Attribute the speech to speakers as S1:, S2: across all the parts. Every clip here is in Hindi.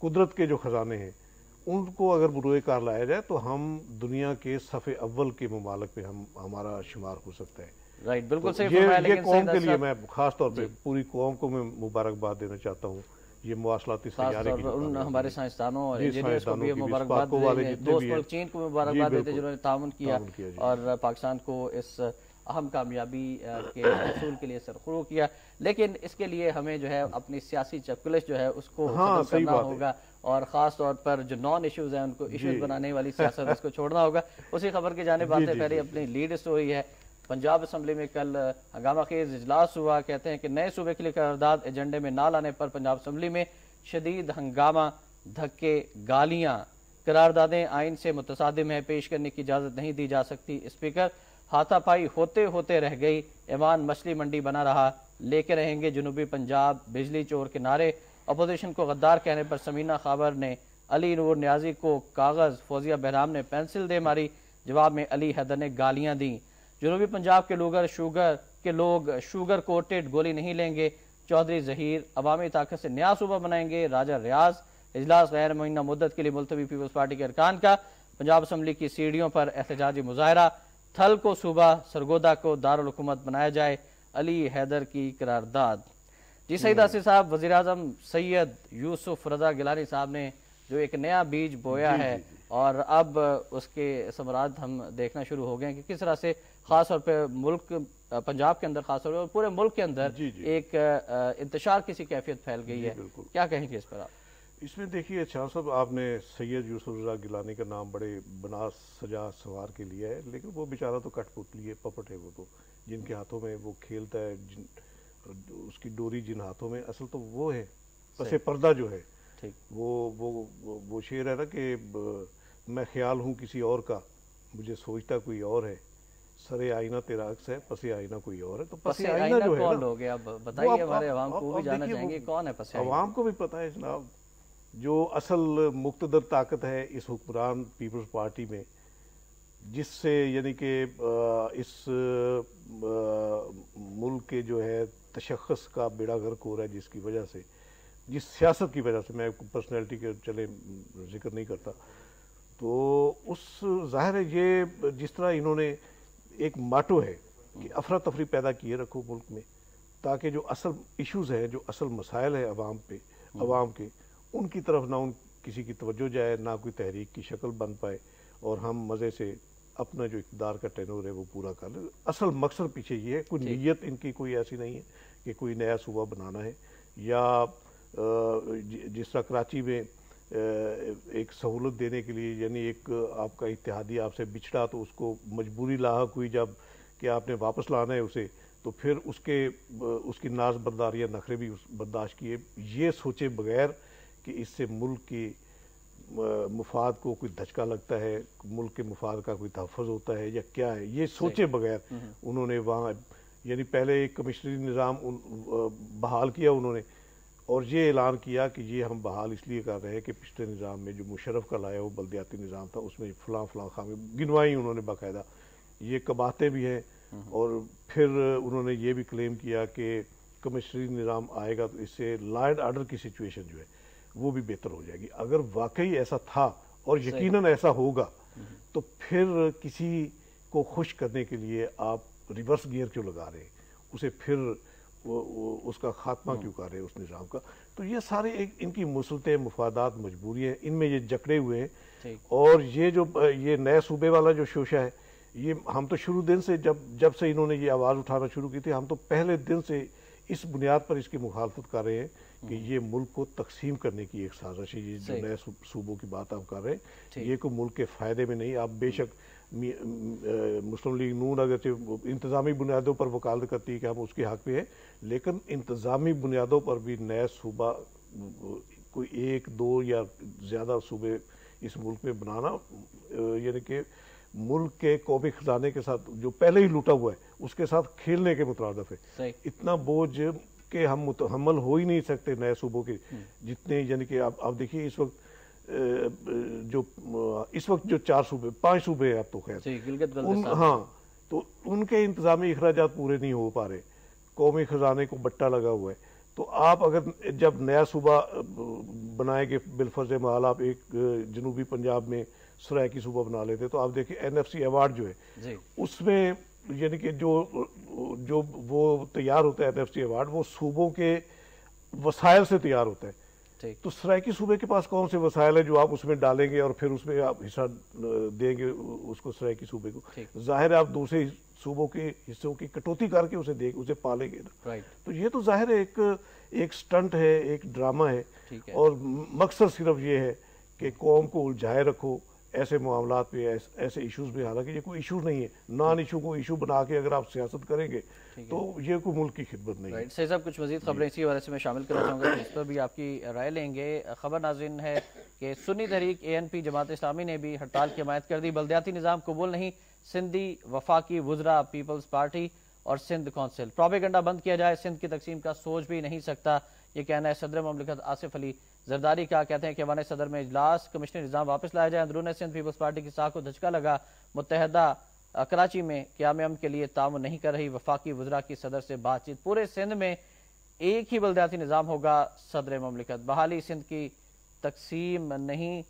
S1: कुदरत के जो खजाने हैं उनको अगर बुरोए कार लाया जाए तो हम दुनिया के सफ़े अव्वल के ममालिक में हमारा शुमार हो सकता है।
S2: राइट, बिल्कुल
S1: तो
S2: सही फरमाया।
S1: ये कौम के लिए मैं खास तौर पे पूरी कौम को मैं मुबारकबाद देना चाहता हूँ। ये मवासलाती सैयारे की
S2: उन हमारे साइंसदानों और इंजीनियर्स को भी मुबारकबाद
S1: देंगे,
S2: दोस्त मुल्क चीन को मुबारकबाद देते हैं जिन्होंने ताउन किया और पाकिस्तान को इस अहम कामयाबी के हसूल के लिए सरखुरू किया। लेकिन इसके लिए हमें जो है अपनी सियासी चपकलिश जो है उसको खत्म करना होगा और ख़ास तौर पर जो नॉन इश्यूज़ हैं उनको इश्यूज़ बनाने वाली सियासत उसको छोड़ना होगा। उसी खबर की जानिब आते पहले अपनी लीड स्टोरी है। पंजाब असम्बली में कल हंगामा खेज इजलास हुआ। कहते हैं कि नए सूबे के लिए करारदाद एजेंडे में ना लाने पर पंजाब असम्बली में शदीद हंगामा, धक्के, गालियां। करारदादें आइन से मुतसादिम है, पेश करने की इजाज़त नहीं दी जा सकती। स्पीकर हाथापाई होते होते रह गई। ईमान मछली मंडी बना रहा, लेके रहेंगे जनूबी पंजाब, बिजली चोर के नारे। अपोजिशन को गद्दार कहने पर समीना खाबर ने अली नूर न्याजी को कागज़, फौजिया बहराम ने पेंसिल दे मारी। जवाब में अली हैदर ने गालियां दी। जनूबी पंजाब के लोग शुगर कोटेड गोली नहीं लेंगे। चौधरी जहीर अवामी ताकत से नया सूबा बनाएंगे। राजा रियाज इजलास गैर महीना मुद्दत के लिए मुलतवी पीपल्स पार्टी के अरकान का। पंजाब असम्बली की सीढ़ियों पर एहतजाजी मुजाहरा। थल को सूबा, सरगोदा को दारुल हुकूमत बनाया जाए। अली हैदर की करारदाद। जी सईद आसिफ साहब, वज़ीर आज़म सैयद यूसुफ रजा गिलानी साहब ने जो एक नया बीज बोया है और अब उसके समरात हम देखना शुरू हो गए हैं कि किस तरह से खास तौर पे मुल्क पंजाब के अंदर खास तौर पर पूरे मुल्क के अंदर एक इंतशार किसी कैफियत फैल गई है। क्या कहेंगे इस पर आप?
S1: इसमें देखिए शाह साहब, आपने सैयद यूसुफ रजा गिलानी का नाम बड़े बना सजा सवार के लिया है, लेकिन वो बेचारा तो कठपुतली है, पपट है। वो तो जिनके हाथों में वो खेलता है, उसकी डोरी जिन हाथों में, असल तो वो है पसे पर्दा जो है। वो शेर है ना कि मैं ख्याल हूँ किसी और का, मुझे सोचता कोई और है, सरे आईना तेरा अक्स है, पसे आईना कोई और है। तो पसे आईना जो है
S2: कौन लोग हैं, अब बताइए, हमारे अवाम को भी जानना चाहेंगे कौन है पसे आईना।
S1: अवाम को भी पता है जनाब, जो असल मुक्तदर ताकत है इस हुक्मरान पीपल्स पार्टी में, जिससे यानी कि इस मुल्क के जो है तशख्खुस का बेड़ा गर्क हो रहा है, जिसकी वजह से, जिस सियासत की वजह से, मैं पर्सनैलिटी के चले जिक्र नहीं करता, तो उस जाहिर है ये जिस तरह इन्होंने एक माटो है कि अफरा तफरी पैदा किए रखो मुल्क में, ताकि जो असल इश्यूज़ हैं, जो असल मसाइल है अवाम के, उनकी तरफ ना किसी की तवज्जो जाए, ना कोई तहरीक की शक्ल बन पाए और हम मज़े से अपना जो इक़्तिदार का टेनूर है वो पूरा कर ले। असल मकसद पीछे ये है, कोई नीयत इनकी कोई ऐसी नहीं है कि कोई नया सूबा बनाना है या जिस तरह कराची में एक सहूलत देने के लिए, यानी एक आपका इत्तेहादी आपसे बिछड़ा तो उसको मजबूरी लाहक हुई जब कि आपने वापस लाना है उसे, तो फिर उसकी नाज बर्दारी या नखरे भी बर्दाश्त किए, ये सोचे बगैर कि इससे मुल्क की मुफाद को कोई धचका लगता है, मुल्क के मुफाद का कोई तहफ़्फ़ुज़ होता है या क्या है, ये सोचे बगैर उन्होंने वहाँ यानी पहले एक कमिश्नरी निज़ाम बहाल किया उन्होंने, और ये ऐलान किया कि ये हम बहाल इसलिए कर रहे हैं कि पिछले निज़ाम में जो मुशर्रफ का लाया वो बल्दियाती निज़ाम था, उसमें फ़लाँ खामी गिनवाई उन्होंने बाकायदा, ये कबाते भी हैं। और फिर उन्होंने ये भी क्लेम किया कि कमिश्नरी निज़ाम आएगा तो इससे लॉ एंड ऑर्डर की सिचुएशन जो है वो भी बेहतर हो जाएगी। अगर वाकई ऐसा था और यकीनन ऐसा होगा तो फिर किसी को खुश करने के लिए आप रिवर्स गियर क्यों लगा रहे हैं, उसे फिर उसका खात्मा क्यों कर रहे हैं उस निज़ाम का। तो ये सारे एक इनकी मुसलते मुफादात मजबूरी है, इनमें ये जकड़े हुए हैं। और ये जो ये नए सूबे वाला जो शोशा है, ये हम तो शुरू दिन से जब से इन्होंने ये आवाज़ उठाना शुरू की थी, हम तो पहले दिन से इस बुनियाद पर इसकी मुखालफत कर रहे हैं कि ये मुल्क को तकसीम करने की एक साजिश है। ये जो नए सूबों की बात हम कर रहे हैं, ये कोई मुल्क के फ़ायदे में नहीं। आप बेशक मुस्लिम लीग नून अगर इंतज़ामी बुनियादों पर वकालत करती है कि हम उसके हक़ में हैं, लेकिन इंतज़ामी बुनियादों पर भी नया सूबा कोई एक दो या ज़्यादा सूबे इस मुल्क में बनाना, यानी कि मुल्क के कौमी खजाने के साथ जो पहले ही लूटा हुआ है उसके साथ खेलने के मुतरादिफ है। इतना बोझ के हम मुतहम्मल हो ही नहीं सकते नए सूबों के जितने, यानी कि आप देखिए इस वक्त जो 4 सूबे 5 सूबे हैं अब तो खैर हाँ, तो उनके इंतजामी अखराजात पूरे नहीं हो पा रहे, कौमी खजाने को बट्टा लगा हुआ है। तो आप अगर जब नया सूबा बनाएंगे, बिलफर्ज महल आप एक जनूबी पंजाब में सरायकी सूबा बना लेते, तो आप देखिए एनएफसी अवार्ड जो है उसमें यानी कि जो वो तैयार होता है एनएफसी अवार्ड, वो सूबों के वसाइल से तैयार होता है। तो सरायकी सूबे के पास कौन से वसाइल है जो आप उसमें डालेंगे और फिर उसमें आप हिस्सा देंगे उसको सरायकी सूबे को। जाहिर है आप दूसरे सूबों के हिस्सों की कटौती करके उसे पालेंगे ना। तो ये तो जाहिर है एक स्टंट है, एक ड्रामा है, और मकसद सिर्फ ये है कि कौम को उलझाए रखो ऐसे मामलात पे, ऐसे इश्यूज में। हालांकि ये कोई इशू नहीं है, नॉन इशू को इशू बना के अगर आप सियासत करेंगे तो ये कोई मुल्क की खिदमत नहीं है।
S2: सही साहब, कुछ मजीद खबरें इसी वजह से मैं शामिल करना चाहूँगा, इस पर भी आपकी राय लेंगे। खबर नाज़रीन है कि सुन्नी तहरीक ANP जमात इस्लामी ने भी हड़ताल की हमायत कर दी। बल्दियाती निज़ाम कबूल नहीं, सिंधी वफाकी वुज़रा पीपल्स पार्टी और सिंध कौंसिल। प्रोपेगेंडा बंद किया जाए, सिंध की तकसीम का सोच भी नहीं सकता, ये कहना है सदर ममलिकत आसिफ अली जरदारी का। कहते हैं कि अवान सदर में इजलास, कमिश्नर निज़ाम वापस लाया जाए। अंदरून सिंध पीपल्स पार्टी की साख को धचका लगा, मुत्तहदा कराची में क़याम अमन के लिए ताउन नहीं कर रही, वफाकी वुज़रा की सदर से बातचीत। पूरे सिंध में एक ही बल्दियाती निज़ाम होगा, सदर ममलिकत। बहाली सिंध की तकसीम नहीं,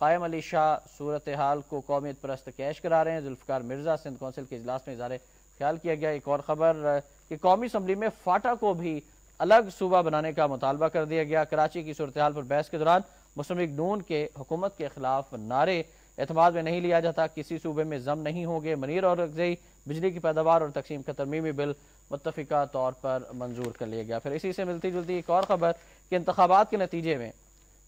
S2: कायम अली शाह सूरत हाल को कौमियत परस्त कैश करा रहे हैं। जुल्फ़िकार मिर्जा, सिंध कौंसिल के इजलास में इज़हार ख्याल किया गया। एक और खबर कि कौमी असम्बली में फाटा को भी अलग सूबा बनाने का मुतालबा कर दिया गया। कराची की सूरत हाल पर बहस के दौरान मुस्लिम लीग नून के हुकूमत के खिलाफ नारे, एतमाद में नहीं लिया जाता, किसी सूबे में जम नहीं होंगे। मनीर और रगजई बिजली की पैदावार और तकसीम का तरमीमी बिल मुत्तफिका तौर पर मंजूर कर लिया गया। फिर इसी से मिलती जुलती एक और खबर कि इंतखाबात के नतीजे में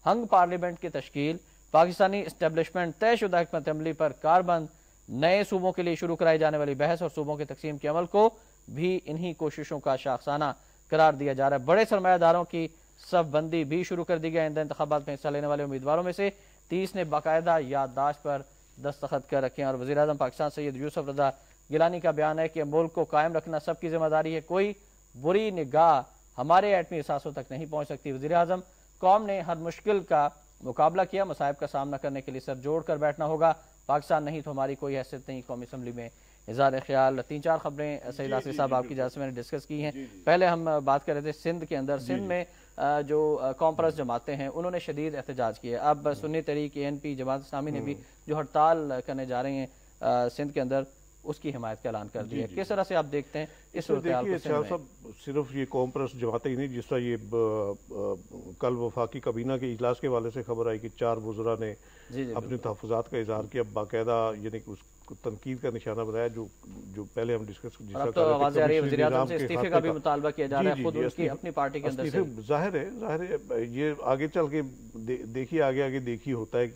S2: हंग पार्लियामेंट की तश्कील, पाकिस्तानी इस्टेब्लिशमेंट तयशुदा हिकमत अमली पर कारबंद, नए सूबों के लिए शुरू कराई जाने वाली बहस और सूबों की तकसीम के अमल को भी इन्हीं कोशिशों का शाखसाना करार दिया जा रहा है। बड़े सरमायादारों की सफबंदी भी शुरू कर दी गई। आइंदा इंतखाबात में हिस्सा लेने वाले उम्मीदवारों में से 30 ने बाकायदा याददाश्त पर दस्तखत कर रखे हैं। और वज़ीर आज़म पाकिस्तान सैयद यूसुफ रज़ा गिलानी का बयान है कि मुल्क को कायम रखना सबकी जिम्मेदारी है, कोई बुरी निगाह हमारे एटमी एहसासों तक नहीं पहुंच सकती। वज़ीर आज़म, कौम ने हर मुश्किल का मुकाबला किया, मसाइब का सामना करने के लिए सर जोड़ कर बैठना होगा, पाकिस्तान नहीं तो हमारी कोई हैसियत नहीं। कौमी असम्बली में इज़हार ख्याल। 3-4 खबरें सईद आसिफ साहब आपकी इजाज़त से मैंने डिस्कस की हैं। पहले हम बात कर रहे थे सिंध के अंदर, सिंध में जो कॉम्प्रस जमातें हैं उन्होंने शदीद एहतजाज किए। अब सुन्नी तहरीक ANP जमात इस्लामी ने भी जो हड़ताल करने जा रहे हैं सिंध के अंदर, उसकी हिमायत का ऐलान कर दिया। किस तरह से आप देखते हैं इस सूरत-ए-हाल को?
S1: सिर्फ ये कॉम्प्रस जमातें ही नहीं, जिस तरह ये कल वफाकी काबीना के इजलास के वाले से खबर आई कि 4 वुज़रा ने अपने तहफ़्फ़ुज़ात का इजहार किया, बाकायदा यानी कि उसको तनकीद का निशाना बनाया। जो पहले हम डिस्कस
S2: इस्तीफे का भी मुतालबा किया जा रहा है खुद उनकी अपनी पार्टी के अंदर से।
S1: जाहिर है ये आगे चल के देखिए, आगे देखिए होता है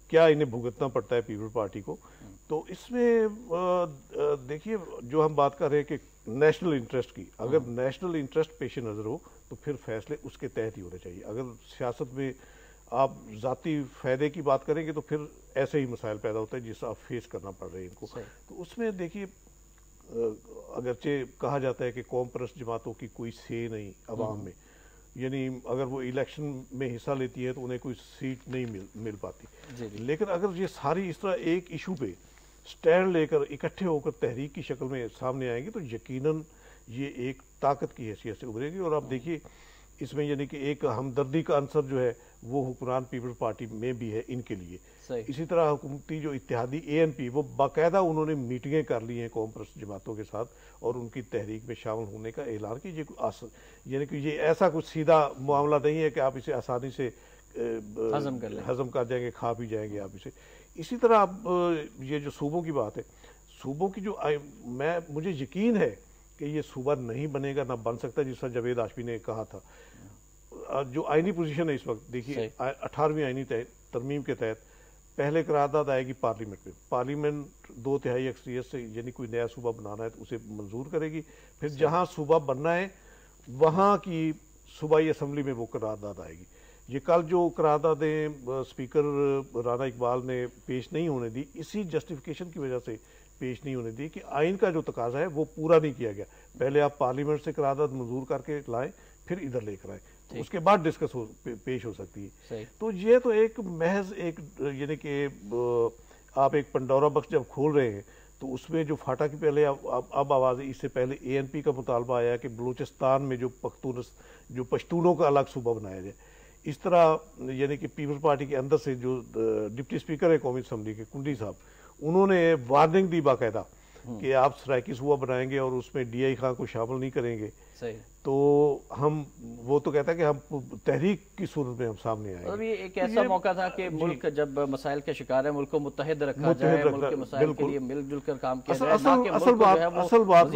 S1: क्या इन्हें भुगतना पड़ता है पीपल पार्टी को। तो इसमें देखिए, जो हम बात कर रहे हैं कि नेशनल इंटरेस्ट की, अगर नेशनल इंटरेस्ट पेश नज़र हो तो फिर फैसले उसके तहत ही होने चाहिए। अगर सियासत में आप ज़ाती फ़ायदे की बात करेंगे तो फिर ऐसे ही मसाइल पैदा होते हैं जिससे आप फेस करना पड़ रहे हैं इनको। तो उसमें देखिए, अगरचे कहा जाता है कि कॉम्प्रस जमातों की कोई से नहीं अवाम में, यानी अगर वो इलेक्शन में हिस्सा लेती है तो उन्हें कोई सीट नहीं मिल पाती। लेकिन अगर ये सारी इस तरह एक इशू पे स्टैंड लेकर इकट्ठे होकर तहरीक की शक्ल में सामने आएंगे तो यकीनन ये एक ताकत की हैसियत से उभरेगी। और आप देखिए इसमें यानी कि एक हमदर्दी का अंसर जो है वो हुक्मरान पीपल्स पार्टी में भी है इनके लिए। इसी तरह हुकूमती जो इत्तेहादी ANP, वो बाकायदा उन्होंने मीटिंगें कर ली हैं कॉम्प्रस जमातों के साथ और उनकी तहरीक में शामिल होने का ऐलान कीजिए। यानी कि ये ऐसा कुछ सीधा मामला नहीं है कि आप इसे आसानी से हजम कर जाएंगे, खा भी जाएंगे आप इसे। इसी तरह आप ये जो सूबों की बात है, सूबों की जो मुझे यकीन है कि ये सूबा नहीं बनेगा, ना बन सकता, जिस तरह जावेद हाशमी ने कहा था। जो आईनी पोजीशन है इस वक्त, देखिए 18वीं आईनी तरमीम के तहत पहले करारदाद आएगी पार्लियामेंट में, पार्लियामेंट 2/3 अक्सरियत से यानी कोई नया सूबा बनाना है तो उसे मंजूर करेगी। फिर जहां सूबा बनना है वहां की सूबाई असम्बली में वो करारदाद आएगी। ये कल जो करारदादें स्पीकर राना इकबाल ने पेश नहीं होने दी, इसी जस्टिफिकेशन की वजह से पेश नहीं होने दी कि आइन का जो तकाजा है वो पूरा नहीं किया गया। पहले आप पार्लियामेंट से करारदाद मंजूर करके लाएं, फिर इधर लेकर आए, तो उसके बाद डिस्कस पेश हो सकती है। तो ये तो एक महज एक यानी कि आप एक पंडोरा बक्स जब खोल रहे हैं तो उसमें जो फाटा की पहले अब आवाज़, इससे पहले ANP का मुतालबा आया कि बलूचिस्तान में जो पश्तूनों का अलग सूबा बनाया जाए। इस तरह यानी कि पीपल्स पार्टी के अंदर से जो डिप्टी स्पीकर है कौमी असम्बली के कुंडी साहब, उन्होंने वार्निंग दी बाकायदा कि आप सराइकी सूबा बनाएंगे और उसमें DI खां को शामिल नहीं करेंगे।
S2: सही।
S1: तो वो तो कहता है कि हम तहरीक की सूरत में हम सामने आए।
S2: और ये एक ऐसा मौका था कि मुल्क जब मसाइल के शिकार है, मुल्क को मुत्तहिद रखा जाए, मुल्क के मसाइल के लिए मिलजुल कर काम किया जाए।
S1: असल बात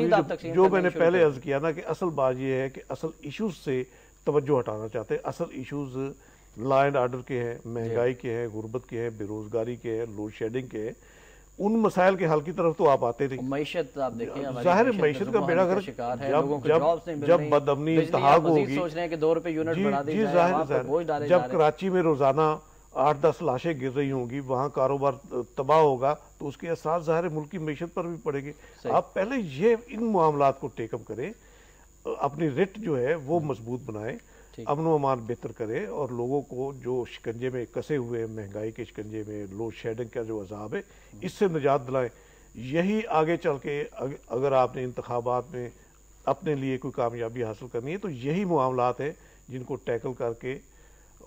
S1: जो मैंने पहले अर्ज किया ना कि असल बात ये है कि असल इश्यूज से तवज्जो हटाना चाहते हैं। असल इश्यूज लॉ एंड ऑर्डर के हैं, महंगाई के हैं, गुर्बत के हैं, बेरोजगारी के हैं, लोड शेडिंग के हैं। उन मसाइल के हल की तरफ तो आप आते नहीं।
S2: मईशत आप देखिए,
S1: जाहिर मैशत का बेड़ा गर्क जब बदअमनी इंतहाक होगी,
S2: सोच रहे हैं कि 2 रुपए यूनिट बढ़ा दी जाए,
S1: जब कराची में रोजाना 8-10 लाशें गिर रही होंगी, वहाँ कारोबार तबाह होगा, तो उसके असर जाहिर मुल्क की मैशत पर भी पड़ेगी। आप पहले ये इन मामलात को टेकअप करें, अपनी रेट जो है वो मजबूत बनाएं, अमन व अमान बेहतर करें और लोगों को जो शिकंजे में कसे हुए, महंगाई के शिकंजे में, लोड शेडिंग का जो अजाब है, इससे निजात दिलाएं। यही आगे चल के अगर आपने इंतखाबात में अपने लिए कोई कामयाबी हासिल करनी है तो यही मामलात है जिनको टैकल करके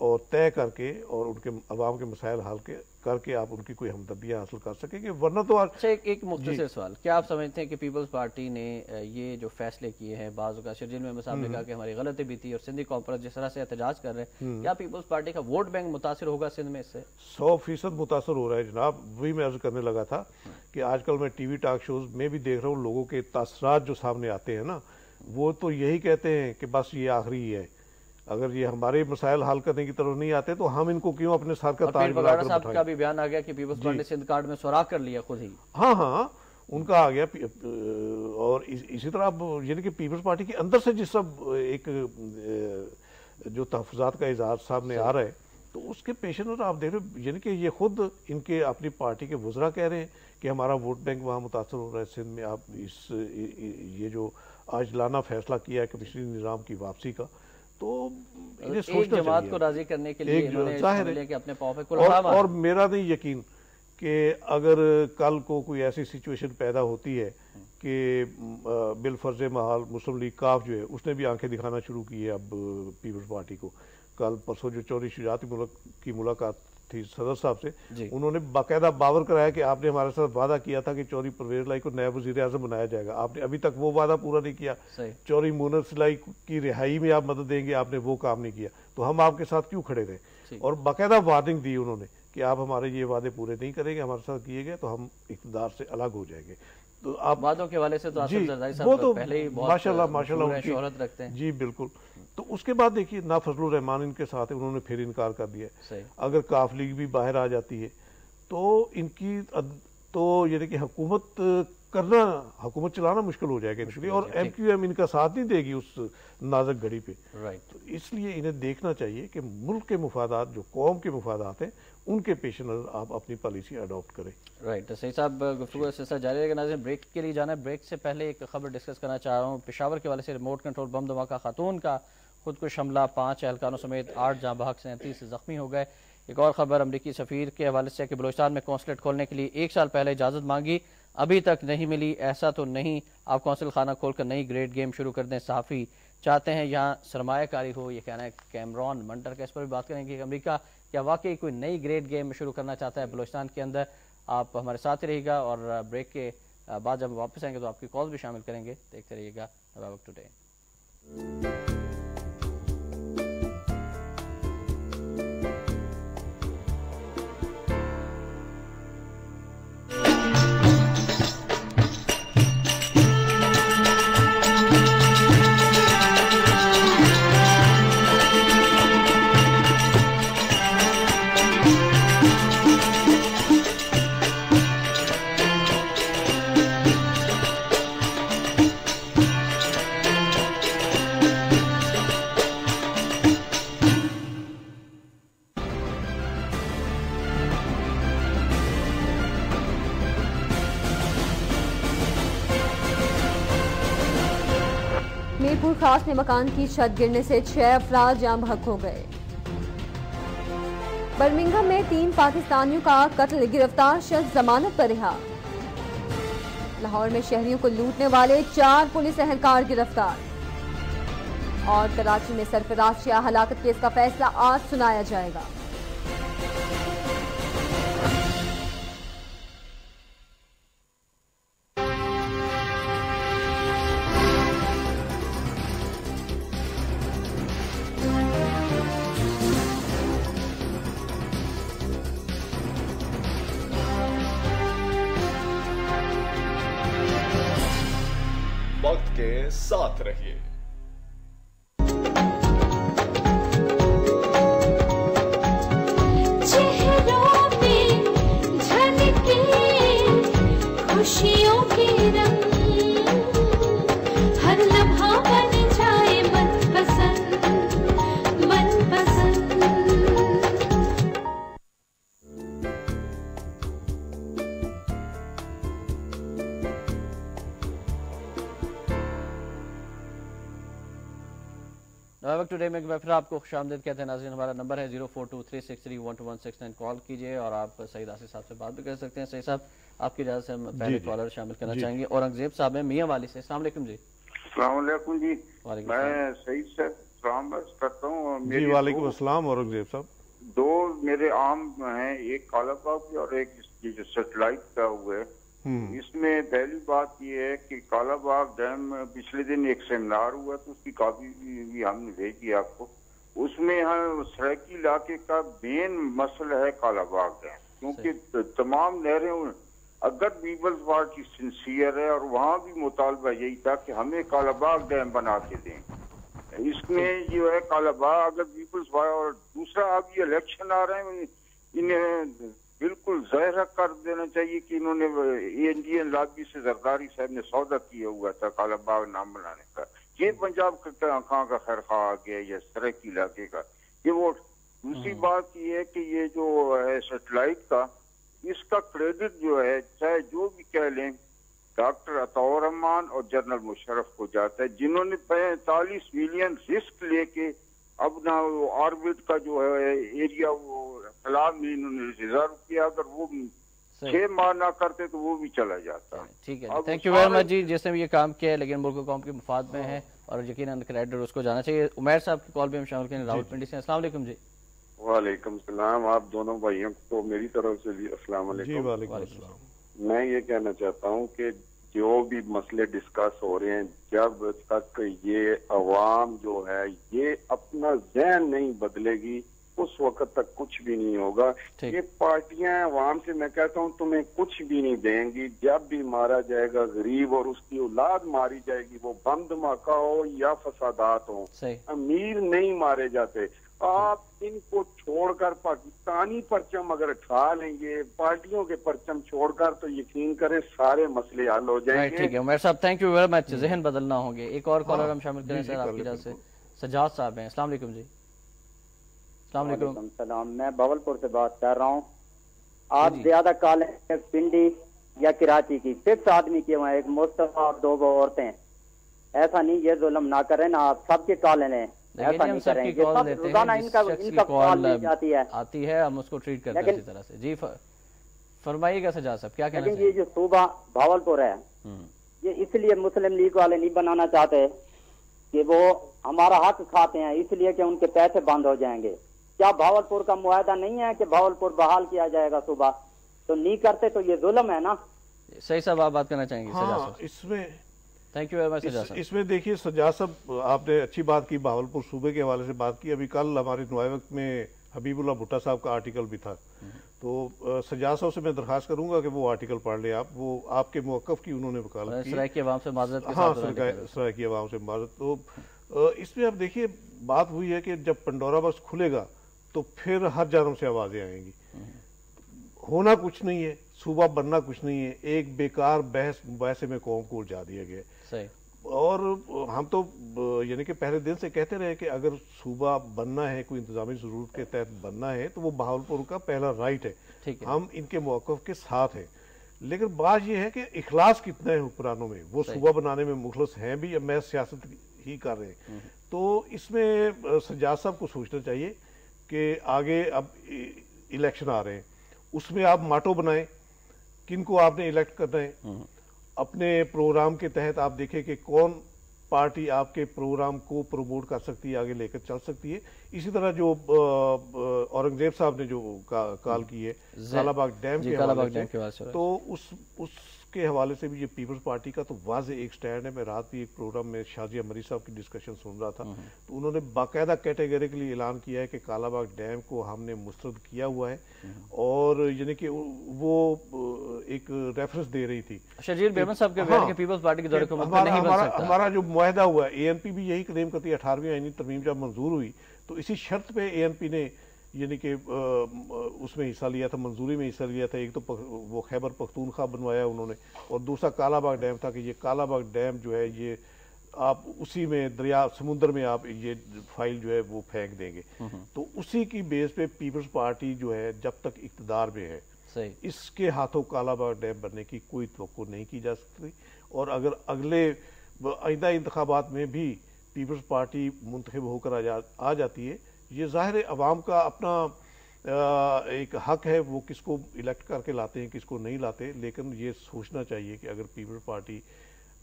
S1: और तय करके और उनके अवाम के मसाइल हल करके आप उनकी कोई हमदर्दियाँ हासिल कर सकेंगे, वरना तो
S2: अच्छा एक मुख्तसर सवाल, क्या आप समझते हैं कि पीपल्स पार्टी ने ये जो फैसले किए हैं, बाज़ का शर्जील में साहब ने कहा कि हमारी गलती भी थी और सिंधी कॉन्फ्रेंस जिस तरह से एहतजाज कर रहे हैं, क्या पीपल्स पार्टी का वोट बैंक मुतासिर होगा सिंध में इससे?
S1: 100% मुतासर हो रहा है जनाब। वही मैं अर्ज करने लगा था कि आजकल मैं TV टॉक शोज में भी देख रहा हूँ, लोगों के तासरात जो सामने आते हैं ना, वो तो यही कहते हैं कि बस ये आखिरी है, अगर ये हमारे मसाइल हल करने की तरफ नहीं आते तो हम इनको क्यों अपने सर का ताज बनाकर
S2: साहब का भी बयान आ गया कि पीपल्स पार्टी ने सिंध कार्ड में सुराख कर लिया खुद ही।
S1: हाँ, उनका आ गया। और इसी तरह यानी कि पीपल्स पार्टी के अंदर से जिस सब एक जो तहफ़्फ़ुज़ात का इज़हार सामने आ रहा है, तो उसके पेश नज़र आप देख रहे हो, यानी कि ये खुद इनके अपनी पार्टी के वज़रा कह रहे हैं कि हमारा वोट बैंक वहाँ मुतासर हो रहा है सिंध में। आप ये जो आज लाना फैसला किया है कमिश्नरी निज़ाम की वापसी का, तो इन्हें सोचना
S2: जमात को राजी करने के लिए इन्होंने कि अपने पाँव पे
S1: और मेरा नहीं यकीन कि अगर कल को कोई ऐसी सिचुएशन पैदा होती है कि बिलफर्ज महाल मुस्लिम लीग काफ जो है उसने भी आंखें दिखाना शुरू की है अब पीपल्स पार्टी को। कल परसों जो चौधरी शुजात की मुलाकात थी सदर साहब से, उन्होंने बाकायदा बावर कराया कि आपने हमारे साथ वादा किया था कि चौधरी परवेज लाई को नया वजीर आजम बनाया जाएगा, आपने अभी तक वो वादा पूरा नहीं किया। चौधरी मुनर सिलाई की रिहाई में आप मदद देंगे, आपने वो काम नहीं किया, तो हम आपके साथ क्यों खड़े रहे। और बाकायदा वार्निंग दी उन्होंने कि आप हमारे ये वादे पूरे नहीं करेंगे, हमारे साथ किए गए तो हम इक़्तिदार से अलग हो जाएंगे। तो आप
S2: वादों के हवाले से तो
S1: जी
S2: वो तो
S1: पहले ही माशाल्लाह
S2: शोहरत रखते हैं।
S1: जी बिल्कुल। तो उसके बाद देखिए ना फजलुर रहमान इनके साथ है, उन्होंने फिर इनकार कर दिया। अगर काफ लीग भी बाहर आ जाती है तो इनकी तो यानी कि हुकूमत चलाना मुश्किल हो जाएगा इनके लिए, और MQM इनका साथ नहीं देगी उस नाजुक घड़ी पे। तो इसलिए इन्हें देखना चाहिए कि मुल्क के मुफादात जो कौम के मुफादात हैं उनके पेश नज़र आप अपनी पॉलिसी अडॉप्ट करें।
S2: राइट, तो सही साहब गुफ्तगू सिलसिला जारी रहेगा। नाज़रीन ब्रेक के लिए जाना है, ब्रेक से पहले एक खबर डिस्कस करना चाह रहा हूँ। पेशावर के वाले से रिमोट कंट्रोल बम धमाका, खातून का खुदकुश हमला, 5 एहलकारों समेत 8 जाँ बहक 37 जख्मी हो गए। एक और खबर अमरीकी सफ़ीर के हवाले से कि बलूचिस्तान में कौंसलेट खोलने के लिए 1 साल पहले इजाज़त मांगी, अभी तक नहीं मिली। ऐसा तो नहीं आप कौंसल खाना खोलकर नई ग्रेड गेम शुरू कर दें, सहाफ़ी चाहते हैं यहाँ सरमायाकारी हो, ये कहना है कैमरॉन मंटर का। इस पर भी बात करेंगे कि अमेरिका क्या वाकई कोई नई ग्रेड गेम शुरू करना चाहता है बलूचिस्तान के अंदर। आप हमारे साथ ही रहिएगा और ब्रेक के बाद जब वापस आएंगे तो आपकी कॉल भी शामिल करेंगे। देखते रहिएगा नवाब टुडे।
S3: मीरपुर खास में मकान की छत गिरने से 6 अफराद जाँ बहक हो गए। बर्मिंघम में 3 पाकिस्तानियों का कत्ल, गिरफ्तार शख्स जमानत पर रिहा। लाहौर में शहरियों को लूटने वाले 4 पुलिस एहलकार गिरफ्तार। और कराची में सरफराज शाह हलाकत केस का फैसला आज सुनाया जाएगा।
S4: वक्त के साथ रहिए।
S5: चेहरों पे झलके खुशियों के रंग, हर लम्हा बन जाए मनपसंद मनपसंद।
S2: वक्त टुडे में मैं फिर आपको खुशामदीद कहते हैं नाज़रीन। हमारा नंबर है 0423631269। कॉल कीजिए और आप सईद आसिफ साहब से बात भी कर सकते हैं। सईद साहब, आपकी इजाज़त से हम पहले कॉलर शामिल करना चाहेंगे। औरंगजेब साहब हैं मियाँ वाली से। अस्सलाम वालेकुम जी।
S6: अस्सलाम वालेकुम जी, मैं सईद से सलाम करता हूँ।
S1: जी वालेकुम अस्सलाम औरंगजेब साहब।
S6: 2 मेरे आम हैं, एक कालाबाग की और एक ये जो सेटेलाइट का हुआ है। इसमें पहली बात ये है कि कालाबाग डैम में पिछले दिन एक सेमिनार हुआ तो उसकी कॉपी भी हमने भेजी आपको। उसमें यहाँ सराकी इलाके का मेन मसला है कालाबाग डैम, क्योंकि तमाम नहरें अगर पीपल्स पार्टी सिंसियर है और वहाँ भी मुतालबा यही था कि हमें कालाबाग डैम बना के दें। इसमें जो है कालाबाग अगर पीपल्स पार्टी और दूसरा अब ये इलेक्शन आ रहे हैं, इन्हें बिल्कुल ज़ाहिर कर देना चाहिए कि इन्होंने इंडियन लॉबी से जरदारी साहब ने सौदा किया हुआ था कालाबाग नाम बनाने का। ये पंजाब कहाँ का खैर खा आ गया या सराकी इलाके का ये वोट। दूसरी बात ये है कि ये जो है सेटेलाइट का, इसका क्रेडिट जो है चाहे जो भी कह लें डॉक्टर अताउर रहमान और जनरल मुशर्रफ को जाता है, जिन्होंने 45 मिलियन रिस्क लेके अब ना वो ऑर्बिट का जो है एरिया वो सलाम में इन्होंने रिजर्व किया। अगर वो 6 माह ना करते तो वो भी चला जाता।
S2: ठीक है, थैंक यू वेरी मच जी। जिसने भी ये काम किया है लेकिन मुल्क कौम के मफाद में है और यकीनन क्रेडिट उसको जाना चाहिए। उमैर साहब की कॉल भी हम शामिल करें रावलपिंडी से। अस्सलाम वालेकुम जी।
S7: वालेकुम सलाम। आप दोनों भाइयों को मेरी तरफ से भी अस्सलाम वालेकुम। मैं ये कहना चाहता हूँ कि जो भी मसले डिस्कस हो रहे हैं, जब तक ये अवाम जो है ये अपना ज़हन नहीं बदलेगी उस वक्त तक कुछ भी नहीं होगा। ये पार्टियां अवाम से मैं कहता हूँ तुम्हें कुछ भी नहीं देंगी। जब भी मारा जाएगा गरीब और उसकी औलाद मारी जाएगी, वो बम धमाका हो या फसादात हो, अमीर नहीं मारे जाते। आप इनको छोड़कर पाकिस्तानी परचम अगर उठा लेंगे, पार्टियों के परचम छोड़कर, तो यकीन करें सारे मसले हल हो जाएंगे। ठीक है उमर साहब, थैंक यू वेरी मच। जहन बदलना होंगे। एक और कॉलर हम शामिल करें सर आपकी इजाज़त से। सजाद साहब हैं। अस्सलाम वालेकुम जी।
S8: वालेकुम सलाम। मैं बवलपुर से बात कर रहा हूँ। आप ज्यादा कॉल है पिंडी या कराची की, 6 आदमी के वहाँ एक मुस्तफा और 2 औरतें। ऐसा नहीं, ये जुल्म ना करें ना, आप सबके कॉल लें। ऐसा नहीं करेंगे। रोजाना इनका कॉल आती है, हम उसको ट्रीट करते हैं इसी तरह से। जी फरमाइएगा सजाद साहब, क्या कहना चाहिए? ये जो सूबा भावलपुर है, ये इसलिए मुस्लिम लीग वाले नहीं बनाना चाहते कि वो हमारा हक खाते हैं, इसलिए कि उनके पैसे बंद हो जाएंगे। क्या भावलपुर का मुआहदा नहीं है कि भावलपुर बहाल किया जाएगा सुबह? तो नहीं करते तो ये जुल्म है ना। सही साहब, आप बात करना चाहेंगे?
S1: हाँ, इसमें
S8: thank you very much Sajad साहब।
S1: इसमें देखिए सजाद साहब, आपने अच्छी बात की, भावलपुर सूबे के हवाले से बात की। अभी कल हमारे नुआए वक्त में हबीबुल्लाह भुट्टा साहब का आर्टिकल भी था, तो सजाद साहब से मैं दरख्वास्त करूंगा कि वो आर्टिकल पढ़ ले आप। वो आपके मौक़िफ़ की उन्होंने वकालत की,
S8: सराइकी अवाम से माज़रत के साथ।
S1: हाँ, सराइकी अवाम से माज़रत। तो इसमें अब देखिए बात हुई है कि जब पंडोरा बॉक्स खुलेगा तो फिर हर जानब से आवाज़ें आएंगी। होना कुछ नहीं है, सूबा बनना कुछ नहीं है, एक बेकार बहस मुबासे में कौम को उलझा दिया गया। सही। और हम तो यानी कि पहले दिन से कहते रहे कि अगर सूबा बनना है, कोई इंतजामी ज़रूरत के तहत बनना है, तो वो बहावलपुर का पहला राइट है। हम इनके मौक़िफ़ के साथ हैं। लेकिन बात यह है कि इखलास कितना है हुक्मरानों में, वो सूबा बनाने में मुखलस हैं भी या मैं सियासत ही कर रहे हैं। तो इसमें सजाद साहब को सोचना चाहिए कि आगे अब इलेक्शन आ रहे हैं, उसमें आप माटो बनाएं किनको आपने इलेक्ट करना है, अपने प्रोग्राम के तहत आप देखें कि कौन पार्टी आपके प्रोग्राम को प्रमोट कर सकती है, आगे लेकर चल सकती है। इसी तरह जो औरंगजेब साहब ने जो कॉल की है कालाबाग डैम के हवाले से, तो उसके हवाले से भी ये पीपल्स पार्टी का तो वाज़े एक स्टैंड है। मैं रात भी एक प्रोग्राम में शाजिया मरी साहब की डिस्कशन सुन रहा था, तो उन्होंने बाकायदा कैटेगरिकली ऐलान किया है कि कालाबाग डैम को हमने मुस्तरद किया हुआ है, और यानी कि वो एक रेफरेंस दे रही थी
S2: शजीर बेगम साहब के बयान के पीपल्स पार्टी के दौरे को नहीं बन सकता।
S1: हमारा जो मुआहदा हुआ है, एएनपी भी यही क्लेम करती है। 18वीं आईनी तरमीम जब मंजूर हुई तो इसी शर्त पे एएनपी ने यानी कि उसमें हिस्सा लिया था, मंजूरी में हिस्सा लिया था। एक तो वो खैबर पख्तूनख्वा बनवाया उन्होंने, और दूसरा कालाबाग डैम था कि ये कालाबाग डैम जो है ये आप उसी में दरिया समुद्र में आप ये फाइल जो है वो फेंक देंगे। तो उसी की बेस पे पीपल्स पार्टी जो है जब तक इक़्तिदार में है, सही, इसके हाथों कालाबाग डैम बनने की कोई तवक्को नहीं की जा सकती। और अगर अगले आइंदा इंतखाबात में भी पीपल्स पार्टी मुंतखब होकर आ जाती है, ये ज़ाहिर है अवाम का अपना एक हक है, वो किसको इलेक्ट करके लाते हैं किसको नहीं लाते। लेकिन ये सोचना चाहिए कि अगर पीपल्स पार्टी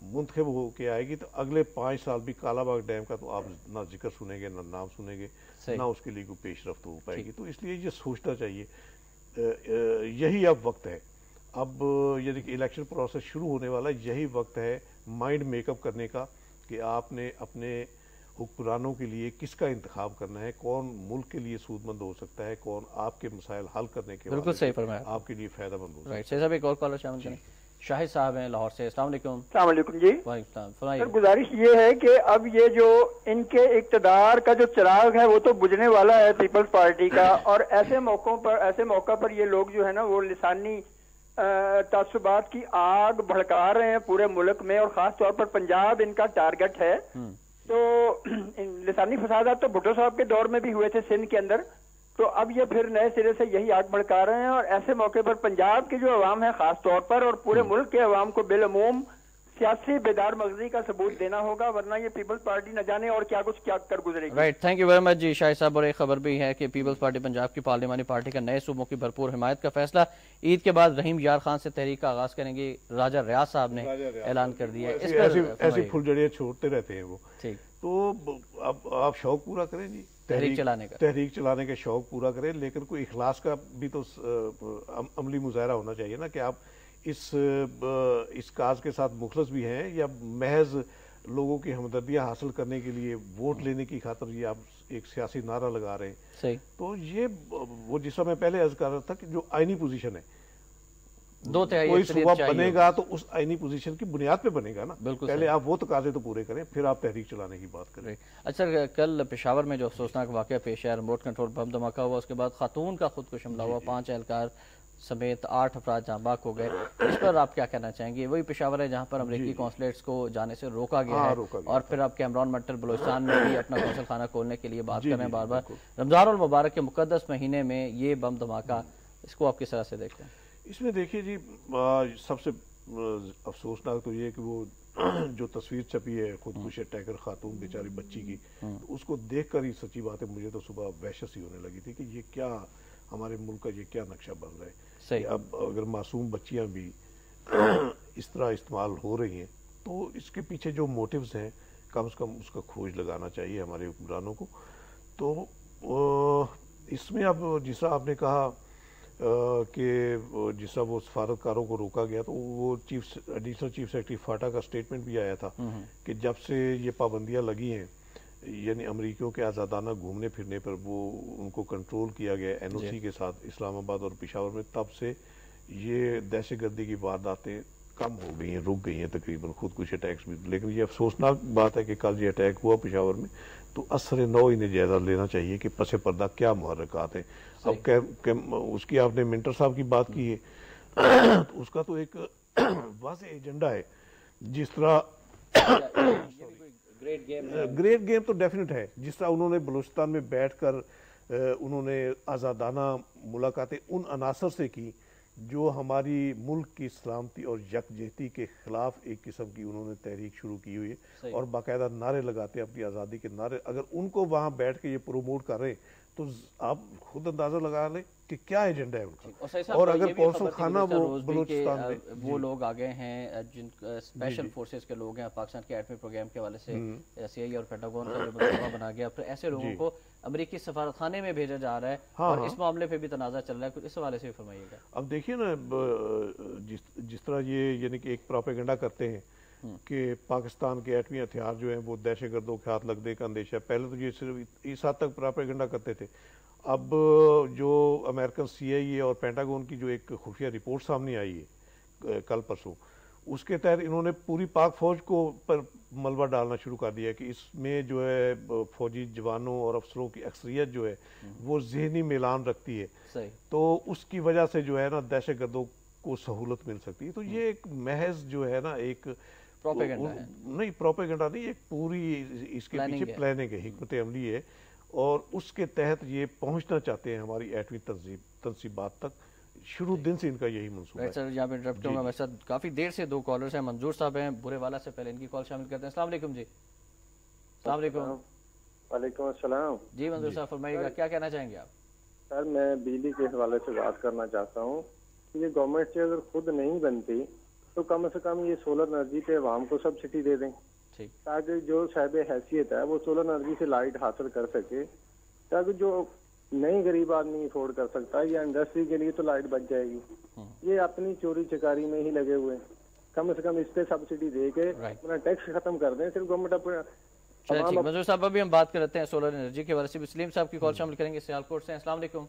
S1: मुंतखब होके आएगी तो अगले 5 साल भी कालाबाग डैम का तो आप ना जिक्र सुनेंगे, ना नाम सुनेंगे, ना उसके लिए कोई पेशरफ्त हो पाएगी। तो इसलिए ये सोचना चाहिए, यही अब वक्त है। अब यानी कि इलेक्शन प्रोसेस शुरू होने वाला, यही वक्त है माइंड मेकअप करने का कि आपने अपने हुक्मरानों के लिए किसका इंतखाब करना है, कौन मुल्क के लिए सूदमंद हो सकता है, कौन आपके मसाइल हल करने के
S2: बिल्कुल सही फरमाया
S1: आपके लिए फायदेमंद हो।
S2: राइट, साहब एक और कॉलर शामिल करें। शाहिद साहब हैं लाहौर से। अस्सलाम वालेकुम।
S9: अस्सलाम वालेकुम जी।
S2: सर
S9: गुजारिश ये है कि अब ये जो इनके इक़्तिदार का जो चिराग है वो तो बुझने वाला है पीपल्स पार्टी का, और ऐसे मौका पर ये लोग जो है ना वो लिसानी तासुबात की आग भड़का रहे हैं पूरे मुल्क में, और खास तौर पर पंजाब इनका टारगेट है। तो लिसानी फसादात तो भुट्टो साहब के दौर में भी हुए थे सिंध के अंदर, तो अब ये फिर नए सिरे से यही आग भड़का रहे हैं। और ऐसे मौके पर पंजाब के जो अवाम है खास तौर पर, और पूरे मुल्क के अवाम को बिलअमूम सियासी बेदार मगजी का सबूत देना होगा, वरना ये पीपल्स पार्टी न जाने और क्या कर गुजरेगी।
S2: Right, thank you very much जी शाहिद साहब। और एक खबर भी है कि पीपल्स पार्टी पंजाब की पार्लिमानी पार्टी का नए सूबों की भरपूर हिमायत का फैसला। ईद के बाद रहीम यार खान से तहरीक का आगाज करेंगे, राजा रियाज साहब ने ऐलान कर दिया।
S1: ऐसी फुलझड़ियां छोड़ते रहते हैं वो। ठीक, तो अब आप शौक पूरा करें जी, तहरीक चलाने का शौक पूरा करें, लेकिन कोई इखलास का भी तो अमली मुजाहरा होना चाहिए ना कि आप इस काज के साथ मुखलस भी हैं, या महज लोगों की हमदर्दियां हासिल करने के लिए वोट लेने की खातिर ये आप एक सियासी नारा लगा रहे हैं। सही, तो ये वो जिस समय पहले अर्ज कर रहा था कि जो आईनी पोजीशन है, कोई सूबा बनेगा तो उस आईनी पोजीशन की बुनियाद पे बनेगा ना। पहले आप वो तकाजे तो पूरे करें, फिर आप तहरीक चलाने की बात करें।
S2: अच्छा, कल पेशावर में जो अफसोसनाक वाकया पेश है, रिमोट कंट्रोल बम धमाका हुआ, उसके बाद खातून का खुदकुश हमला हुआ, 5 एहलकार समेत 8 अफराद जहाँ बाक हो गए। इस पर आप क्या कहना चाहेंगे? वही पेशावर है जहाँ पर अमरीकी कौंसलेट्स को जाने से रोका गया है, और फिर आप कैमरॉन मट्टल बलोचिस्तान में भी अपना कौंसल खाना खोलने के लिए बात कर रहे हैं बार बार। रमजानुल मुबारक के मुकद्दस महीने में ये बम धमाका, इसको आप किस तरह से देखते हैं?
S1: इसमें देखिए जी, सबसे अफसोसनाक तो ये कि वो जो तस्वीर छपी है खुदकुश अटैकर खातून बेचारी बच्ची की, तो उसको देख कर ही सच्ची बात है मुझे तो सुबह वहशत सी होने लगी थी कि ये क्या हमारे मुल्क का ये क्या नक्शा बन रहा है। सही, अब अगर मासूम बच्चियां भी इस तरह इस्तेमाल हो रही हैं तो इसके पीछे जो मोटिव्स हैं कम से कम उसका खोज लगाना चाहिए हमारे हुक्मरानों को। तो इसमें अब जिस तरह आपने कहा कि जिस तरह वो सफारतकारों को रोका गया, तो वो एडिशनल चीफ सेक्रेटरी फाटा का स्टेटमेंट भी आया था कि जब से ये पाबंदियां लगी हैं, यानी अमरीकियों के आज़ादाना घूमने फिरने पर वो उनको कंट्रोल किया गया एनओसी के साथ इस्लामाबाद और पेशावर में, तब से ये दहशतगर्दी की वारदातें कम हो गई हैं, रुक गई हैं तकरीबन, खुदकुश अटैक्स भी। लेकिन ये अफसोसनाक बात है कि कल ये अटैक हुआ पेशावर में, तो असर नौ इन्हें जायजा लेना चाहिए कि पसे पर्दा क्या मुहर्रिकात हैं। अब उसकी आपने मिंटर साहब की बात की है, तो उसका तो एक वाज़ेह एजेंडा है। जिस तरह ग्रेट गेम तो डेफिनेट है, जिस तरह उन्होंने बलूचिस्तान में बैठकर उन्होंने आज़ादाना मुलाकातें उन अनासर से की जो हमारी मुल्क की सलामती और यकजहती के खिलाफ एक किस्म की उन्होंने तहरीक शुरू की हुई है, और बाकायदा नारे लगाते अपनी आज़ादी के नारे। अगर उनको वहाँ बैठ के ये प्रोमोट कर रहे हैं तो आप खुद अंदाजा लगा लें कि क्या एजेंडा है उनका। और अगर परसों खाना वो बलूचिस्तान में
S2: वो लोग आ गए हैं जिन स्पेशल फोर्सेस के लोग हैं, पाकिस्तान के एटमी प्रोग्राम के हवाले से CIA और पेंटागन का जो मुकदमा बना गया, फिर ऐसे लोगों को अमेरिकी सफारतखाने में भेजा जा रहा है। और इस मामले पे भी तनाज़ा चल रहा है, कुछ इस हवाले से फरमाइएगा।
S1: अब देखिए ना, जिस तरह ये यानी कि एक प्रोपेगेंडा करते हैं कि पाकिस्तान के एटमी हथियार जो हैं वो दहशतगर्दों के हाथ लगने का अंदेशा है, पहले तो ये सिर्फ इस हद तक प्रोपेगेंडा करते थे। अब जो अमेरिकन CIA और पेंटागन की जो एक खुफिया रिपोर्ट सामने आई है कल परसों, उसके तहत इन्होंने पूरी पाक फौज को पर मलबा डालना शुरू कर दिया कि इसमें जो है फौजी जवानों और अफसरों की अक्सरियत जो है वो जहनी मिलान रखती है।
S2: सही।
S1: तो उसकी वजह से जो है ना दहशतगर्दों को सहूलत मिल सकती है। तो ये एक महज जो है ना एक
S2: प्रोपेगेंडा है, नहीं
S1: प्रोपेगेंडा नहीं, एक पूरी इसके पीछे प्लानिंग है, हिकमत अमली है, और उसके तहत ये पहुंचना चाहते हैं हमारी एटमी तंसीबात तक। शुरू दिन से इनका यही मंसूबा है।
S2: सर यहाँ पे इंटरप्ट करूंगा, मेरे साथ काफी देर से दो कॉलर्स हैं। मंजूर साहब हैं बुरेवाला से, पहले इनकी कॉल शामिल करते हैं। अस्सलाम वालेकुम जी। अस्सलाम वालेकुम।
S10: वालेकुम अस्सलाम
S2: जी मंजूर साहब फरमाइएगा, क्या कहना चाहेंगे आप?
S10: सर मैं बिजली के हवाले से बात करना चाहता हूँ कि ये गवर्नमेंट से अगर खुद नहीं बनती तो कम से कम ये सोलर एनर्जी पे अवाम को सब्सिडी दे दें, ताकि जो साहिब हैसियत है वो सोलर एनर्जी से लाइट हासिल कर सके, ताकि जो नहीं गरीब आदमी अफोर्ड कर सकता है या इंडस्ट्री के लिए तो लाइट बच जाएगी। ये अपनी चोरी चकारी में ही लगे हुए हैं, कम से कम इस पे सब्सिडी दे के अपना टैक्स खत्म कर दें। सिर्फ गवर्नमेंट अपना
S2: मंजूर साहब अभी हम बात करते हैं सोलर एनर्जी के बारे से। सलीम साहब की कॉल शामिल करेंगे सियालकोट से। अस्सलाम वालेकुम।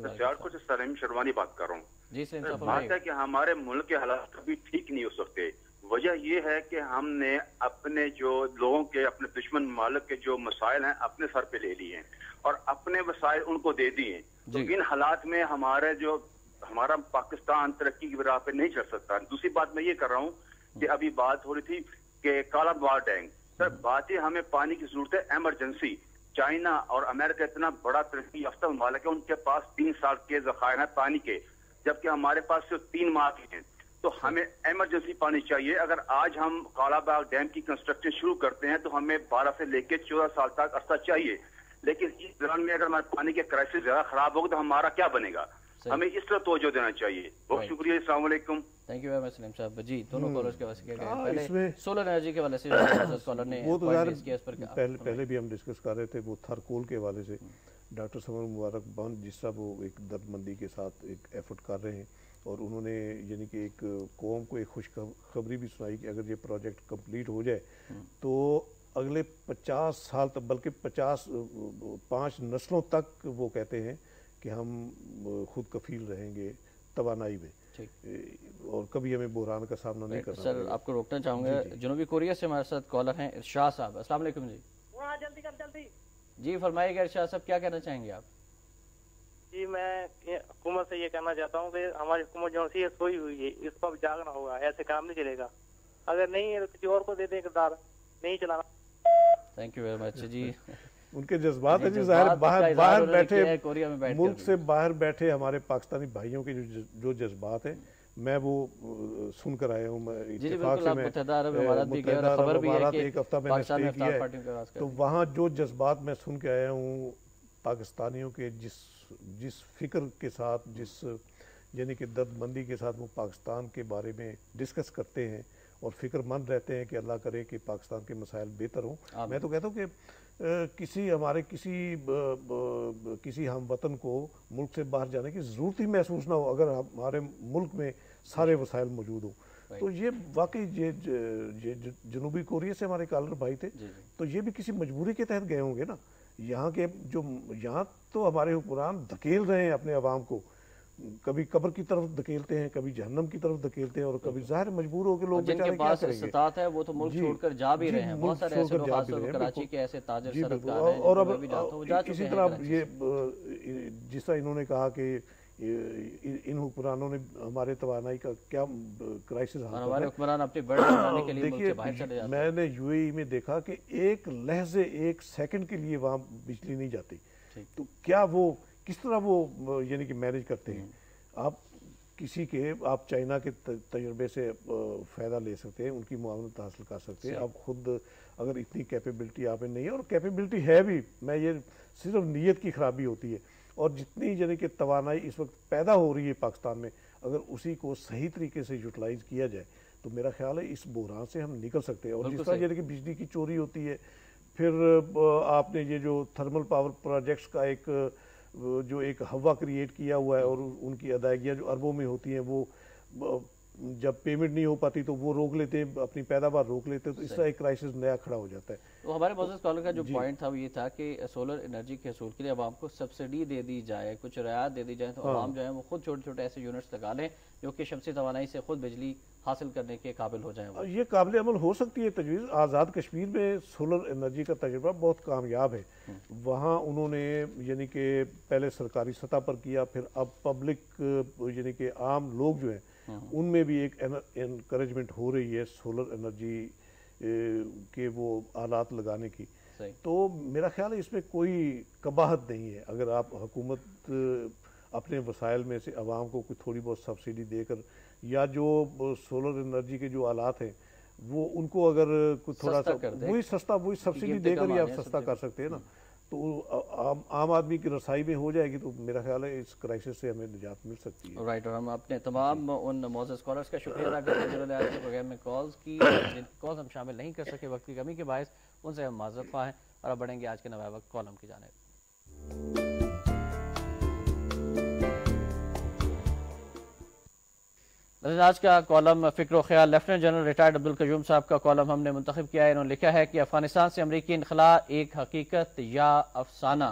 S11: सियालकोट से सलीम शर्वानी बात कर रहा हूँ।
S2: जी सलीम साहब,
S11: बात है कि हमारे मुल्क के हालात कभी ठीक नहीं हो सकते। वजह ये है कि हमने अपने जो लोगों के, अपने दुश्मन मालिक के जो मसाइल हैं अपने सर पे ले लिए हैं और अपने वसाइल उनको दे दिए हैं। तो इन हालात में हमारा पाकिस्तान तरक्की की राह पे नहीं चल सकता। दूसरी बात मैं ये कर रहा हूँ कि अभी बात हो रही थी कि कालाबाग डैम, सर बात हमें पानी की जरूरत है इमरजेंसी। चाइना और अमेरिका इतना बड़ा तरक्की याफ्ता ममालिक है, उनके पास 3 साल के जखायर हैं पानी के, जबकि हमारे पास सिर्फ 3 माह के हैं। तो हमें इमरजेंसी पानी चाहिए। अगर आज हम कालाबाग डैम की कंस्ट्रक्शन शुरू करते हैं तो हमें 12 से लेकर 14 साल तक अरसा चाहिए, लेकिन इस दौरान में अगर हमारे पानी के क्राइसिस ज्यादा खराब होगा तो हमारा क्या बनेगा? हमें इस तरह तवज्जो देना चाहिए। बहुत शुक्रिया। अस्सलाम वालेकुम।
S2: Thank you very much Salim साहब। जी दोनों कॉलर्स के वास्ते क्या कहें? पहले सोलर एनर्जी के वाले से कॉलर ने
S1: वो तो पहले भी हम डिस्कस कर रहे थे, वो थरकोल के हवाले से डॉक्टर समर मुबारक बंद जिस तरह वो एक दर्दमंदी के साथ एक एफर्ट कर रहे हैं और उन्होंने यानी कि एक कौम को एक खुशखबरी भी सुनाई कि अगर ये प्रोजेक्ट कंप्लीट हो जाए तो अगले 50 साल तक, बल्कि 5 नस्लों तक वो कहते हैं कि हम खुद कफील रहेंगे तवानाई में और कभी हमें बुहरान का सामना नहीं करना।
S2: सर आपको रोकना चाहूँगा, जनूबी कोरिया से हमारे साथ कॉलर हैं इरशाद साहब। अस्सलाम वालेकुम जी।
S12: जल्दी
S2: जी फरमाइएगा इरशाद साहब, क्या कहना चाहेंगे आप?
S12: जी मैं हुकूमत से ये कहना चाहता हूँ कि हमारी हुकूमत जो सी सोई हुई है, इसको अब जागना होगा, ऐसे काम नहीं चलेगा। अगर नहीं है तो किसी और को दे दें इक़्तिदार, नहीं चलाना।
S2: थैंक यू वेरी मच जी।
S1: उनके जज्बात है जी, जाहिर बाहर बैठे मुल्क से बाहर बैठे हमारे पाकिस्तानी भाइयों के जो जज्बात हैं मैं वो सुनकर आया हूँ। इत्तेफाक से मैं एक हफ्ता मैंने स्टे किया है, तो वहाँ जो जज्बात मैं सुन के आया हूँ पाकिस्तानियों के जिस फिक्र के साथ, जिस यानी कि दर्दमंदी के साथ वो पाकिस्तान के बारे में डिस्कस करते हैं और फिक्रमंद रहते हैं कि अल्लाह करे कि पाकिस्तान के मसाइल बेहतर हों। मैं तो कहता हूँ कि किसी हम वतन को मुल्क से बाहर जाने की ज़रूरत ही महसूस ना हो अगर हमारे मुल्क में सारे वसाइल मौजूद हों। तो ये वाकई ये जनूबी कोरिया से हमारे कॉलर भाई थे, तो ये भी किसी मजबूरी के तहत गए होंगे ना। यहाँ तो हमारे हुक्मरान धकेल रहे हैं अपने अवाम को, कभी कब्र की तरफ धकेलते हैं, कभी जहन्नम की तरफ धकेलते हैं और कभी ज़ाहिर मजबूर होकर लोग
S2: जिनके पास इस्तात है वो तो मुल्क छोड़कर जा भी रहे हैं। बहुत सारे ऐसे लोग खासतौर कराची के ऐसे ताजर सरकार हैं
S1: और अब इसी तरह ये जिस तरह इन्होंने कहा कि इन हुक्मरानों ने हमारे तवानाई का क्या क्राइसिस
S2: हमारे हुक्मरान अपनी बर्डन बनाने के लिए मुल्क से बाहर चले जाते हैं।
S1: मैंने यूएई में देखा कि एक लहजे, एक सेकंड के लिए वहाँ बिजली नहीं जाती, तो क्या वो किस तरह वो यानी कि मैनेज करते हैं? आप किसी के आप चाइना के तजुर्बे से फ़ायदा ले सकते हैं, उनकी मुआवनत हासिल कर सकते हैं। आप खुद अगर इतनी कैपेबिलिटी आप में नहीं है, और कैपेबिलिटी है भी, मैं ये सिर्फ नीयत की खराबी होती है। और जितनी यानी कि तवानाई इस वक्त पैदा हो रही है पाकिस्तान में, अगर उसी को सही तरीके से यूटिलाइज किया जाए तो मेरा ख्याल है इस बहरान से हम निकल सकते हैं। और जिस तरह यानी कि बिजली की चोरी होती है, फिर आपने ये जो थर्मल पावर प्रोजेक्ट्स का एक हवा क्रिएट किया हुआ है, और उनकी अदायगियाँ जो अरबों में होती हैं, वो जब पेमेंट नहीं हो पाती तो वो रोक लेते हैं, अपनी पैदावार रोक लेते हैं, तो इस तरह एक क्राइसिस नया खड़ा हो जाता है।
S2: तो हमारे मौजूद कॉलर का जो पॉइंट था वो ये था कि सोलर एनर्जी के हसूल के लिए आवाम को सब्सिडी दे दी जाए, कुछ रियायत दे दी जाए, तो आवाम जो है वो खुद छोटे छोटे ऐसे यूनिट्स लगा लें जो कि शमसी तवानाई से खुद बिजली हासिल करने के काबिल हो जाए।
S1: ये काबिल अमल हो सकती है तजवीज़। आज़ाद कश्मीर में सोलर एनर्जी का तजुर्बा बहुत कामयाब है। वहाँ उन्होंने यानी कि पहले सरकारी सतह पर किया, फिर अब पब्लिक यानी कि आम लोग जो हैं उनमें भी एक एनकरेजमेंट हो रही है सोलर एनर्जी के वो आलात लगाने की। तो मेरा ख्याल है इसमें कोई कबाहत नहीं है। अगर आप हुकूमत अपने वसाइल में से आवाम को कोई थोड़ी बहुत सब्सिडी देकर, या जो सोलर एनर्जी के जो आलात हैं वो उनको अगर कुछ थोड़ा सा वही सस्ता, वही सब्सिडी देकर ही आप सस्ता कर सकते हैं ना, तो आम आदमी की रसाई में हो जाएगी, तो मेरा ख्याल है इस क्राइसिस से हमें निजात मिल सकती है।
S2: राइट। और हम अपने तमाम उन मौजूद स्कॉलर्स का शुक्रिया अदा करते हैं जिन्होंने आज के प्रोग्राम में कॉल्स की, जिनकी कॉल्स हम शामिल नहीं कर सके वक्त की कमी के बायस, उनसे हम माज़रत ख्वाह हैं। और अब बढ़ेंगे आज के नवा वक्त कॉलम की जानिब। आज का कॉलम फ़िक्र ख्याल lieutenant general retired Abdul Qayyum साहब का कॉलम हमने मुंतखब किया है। इन्होंने लिखा है कि अफगानिस्तान से अमरीकी इनखला एक हकीकत या अफसाना।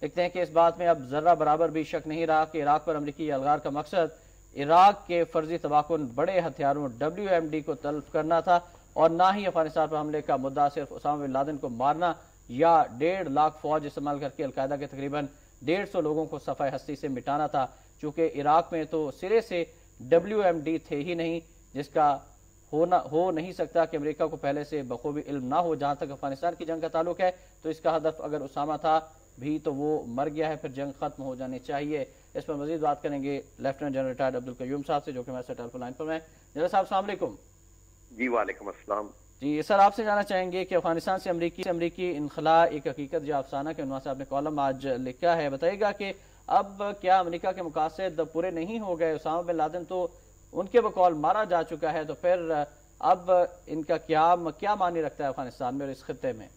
S2: लिखते हैं कि इस बात में अब जर्रा बराबर भी शक नहीं रहा कि इराक पर अमरीकी अलगार का मकसद इराक के फर्जी तबाकुन बड़े हथियारों WMD को तल्फ करना था, और ना ही अफगानिस्तान पर हमले का मुद्दा सिर्फ उसामा बिन लादेन को मारना या 1.5 लाख फौज इस्तेमाल करके अलकायदा के तकरीबन 150 लोगों को सफ़ाए हस्ती से मिटाना था। चूँकि इराक में तो सिरे से WMD थे ही नहीं, जिसका हो नहीं सकता कि अमेरिका को पहले से बखूबी इल्म ना हो। जहां तक अफगानिस्तान की जंग का ताल्लुक है तो इसका हदफ अगर उसामा था भी तो वो मर गया है, फिर जंग खत्म हो जानी चाहिए। इस पर मजीद बात करेंगे lieutenant general retired Abdul Qayyum साहब से, जो कि हमारे टेलीफोन लाइन पर हैं। जनरल साहब अस्सलाम वालेकुम।
S13: जी वालेकुम अस्सलाम।
S2: जी सर, आपसे जानना चाहेंगे कि अफगानिस्तान से अमरीकी इनखला एक हकीकत या अफसाना के उन्वान से आपने कॉलम आज लिखा है। बताइएगा कि अब क्या अमेरिका के मकासद पूरे नहीं हो गए? उसामा बिन लादेन तो उनके बकौल मारा जा चुका है, तो फिर अब इनका क्या मानी रखता है अफगानिस्तान में और इस खित्ते में?